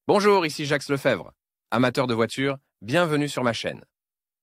Bonjour, ici Jacques Lefebvre. Amateur de voitures, bienvenue sur ma chaîne.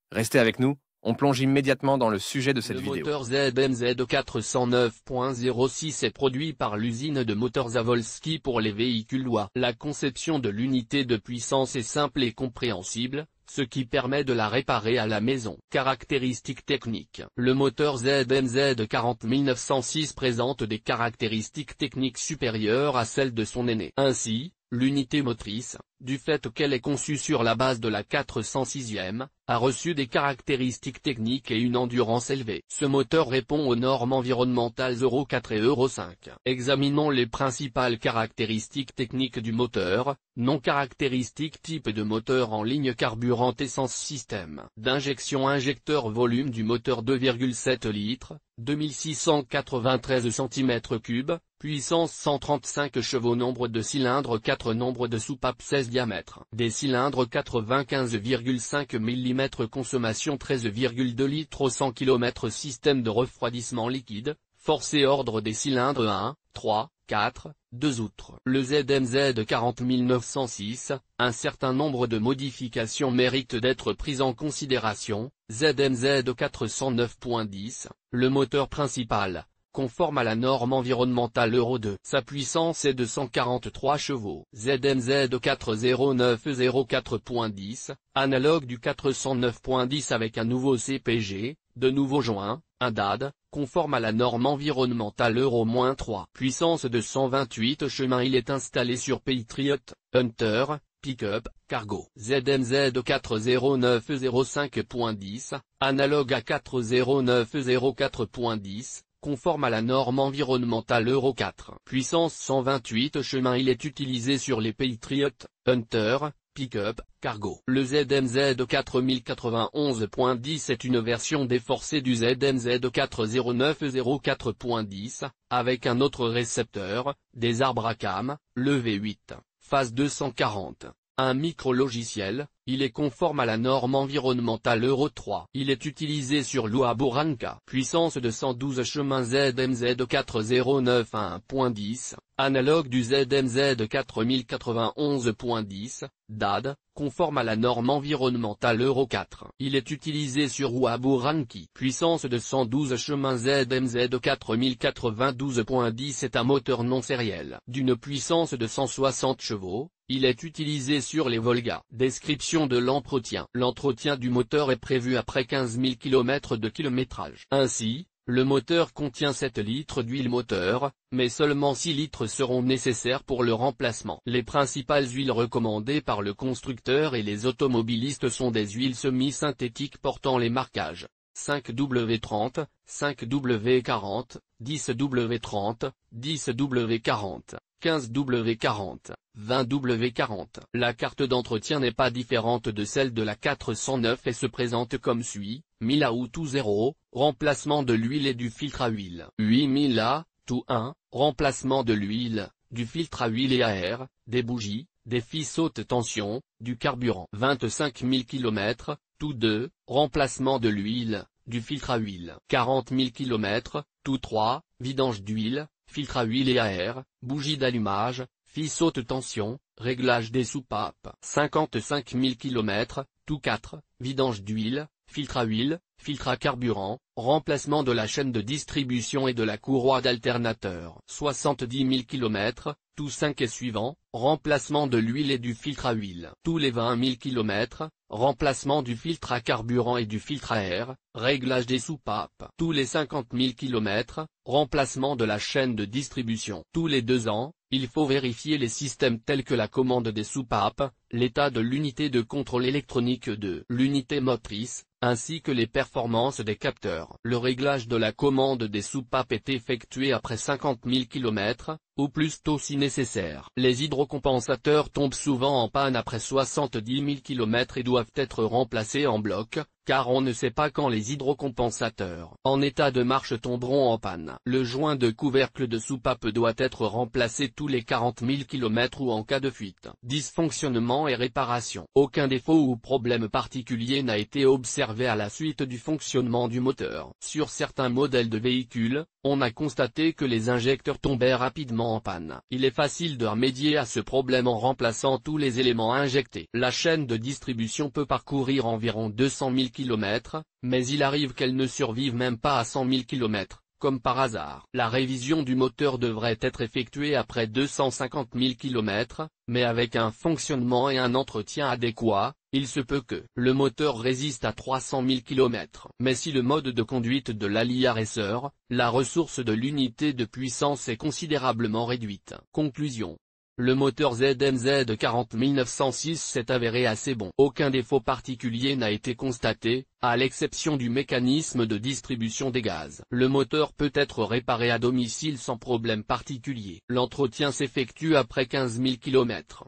Restez avec nous, on plonge immédiatement dans le sujet de cette vidéo. Le moteur ZMZ 409.06 est produit par l'usine de moteurs Zavolski pour les véhicules lourds. La conception de l'unité de puissance est simple et compréhensible, ce qui permet de la réparer à la maison. Caractéristiques techniques. Le moteur ZMZ 40906 présente des caractéristiques techniques supérieures à celles de son aîné. Ainsi, l'unité motrice, du fait qu'elle est conçue sur la base de la 406e, a reçu des caractéristiques techniques et une endurance élevée. Ce moteur répond aux normes environnementales Euro 4 et Euro 5. Examinons les principales caractéristiques techniques du moteur. Non caractéristiques: type de moteur en ligne, carburant, essence, système d'injection, injecteur, volume du moteur 2,7 litres, 2693 cm3, puissance 135 chevaux, nombre de cylindres 4, nombre de soupapes 16, diamètre des cylindres 95,5 mm, consommation 13,2 litres au 100 km, système de refroidissement liquide, force et ordre des cylindres 1, 3, 4, 2 autres. Le ZMZ 40906, un certain nombre de modifications méritent d'être prises en considération. ZMZ 409.10, le moteur principal, conforme à la norme environnementale Euro 2. Sa puissance est de 143 chevaux. ZMZ 40904.10, analogue du 409.10 avec un nouveau CPG, de nouveaux joints, un DAD, conforme à la norme environnementale Euro-3. Puissance de 128 chemins. Il est installé sur Patriot, Hunter, Pick-up, Cargo. ZMZ 40905.10, analogue à 40904.10, conforme à la norme environnementale Euro 4. Puissance 128 chemins. Il est utilisé sur les Patriot, Hunter, Pick-up, Cargo. Le ZMZ 4091.10 est une version déforcée du ZMZ 40904.10, avec un autre récepteur, des arbres à cames, le V8, phase 240. Un micro-logiciel, il est conforme à la norme environnementale Euro 3. Il est utilisé sur Lua Buranka. Puissance de 112 chemins. ZMZ 4091.10, analogue du ZMZ 4091.10, DAD, conforme à la norme environnementale Euro 4. Il est utilisé sur Waburanki. Puissance de 112 chemins. ZMZ 4092.10 est un moteur non sériel, d'une puissance de 160 chevaux. Il est utilisé sur les Volga. Description de l'entretien. L'entretien du moteur est prévu après 15 000 km de kilométrage. Ainsi, le moteur contient 7 litres d'huile moteur, mais seulement 6 litres seront nécessaires pour le remplacement. Les principales huiles recommandées par le constructeur et les automobilistes sont des huiles semi-synthétiques portant les marquages 5W30, 5W40, 10W30, 10W40, 15W40, 20W40. La carte d'entretien n'est pas différente de celle de la 409 et se présente comme suit: 1000 A ou tout 0, remplacement de l'huile et du filtre à huile. 8000 A, tout 1, remplacement de l'huile, du filtre à huile et à air, des bougies, des fils haute tension, du carburant. 25 000 km, tout 2, remplacement de l'huile, du filtre à huile. 40 000 km, tout 3, vidange d'huile, filtre à huile et à air, bougie d'allumage, fils haute tension, réglage des soupapes. 55 000 km, tout 4, vidange d'huile, filtre à huile, filtre à carburant, remplacement de la chaîne de distribution et de la courroie d'alternateur. 70 000 km, tout 5 et suivant, remplacement de l'huile et du filtre à huile. Tous les 20 000 km, remplacement du filtre à carburant et du filtre à air, réglage des soupapes. Tous les 50 000 km, remplacement de la chaîne de distribution. Tous les 2 ans, il faut vérifier les systèmes tels que la commande des soupapes, l'état de l'unité de contrôle électronique de l'unité motrice, ainsi que les performances des capteurs. Le réglage de la commande des soupapes est effectué après 50 000 km, ou plus tôt si nécessaire. Les hydrocompensateurs tombent souvent en panne après 70 000 km et doivent être remplacés en bloc, car on ne sait pas quand les hydrocompensateurs en état de marche tomberont en panne. Le joint de couvercle de soupape doit être remplacé tous les 40 000 km ou en cas de fuite. Dysfonctionnement et réparation. Aucun défaut ou problème particulier n'a été observé à la suite du fonctionnement du moteur. Sur certains modèles de véhicules, on a constaté que les injecteurs tombaient rapidement en panne. Il est facile de remédier à ce problème en remplaçant tous les éléments injectés. La chaîne de distribution peut parcourir environ 200 000 km, mais il arrive qu'elle ne survive même pas à 100 000 km. Comme par hasard, la révision du moteur devrait être effectuée après 250 000 km, mais avec un fonctionnement et un entretien adéquats, il se peut que le moteur résiste à 300 000 km. Mais si le mode de conduite de l'Allia Racer, la ressource de l'unité de puissance est considérablement réduite. Conclusion. Le moteur ZMZ 40906 s'est avéré assez bon. Aucun défaut particulier n'a été constaté, à l'exception du mécanisme de distribution des gaz. Le moteur peut être réparé à domicile sans problème particulier. L'entretien s'effectue après 15 000 km.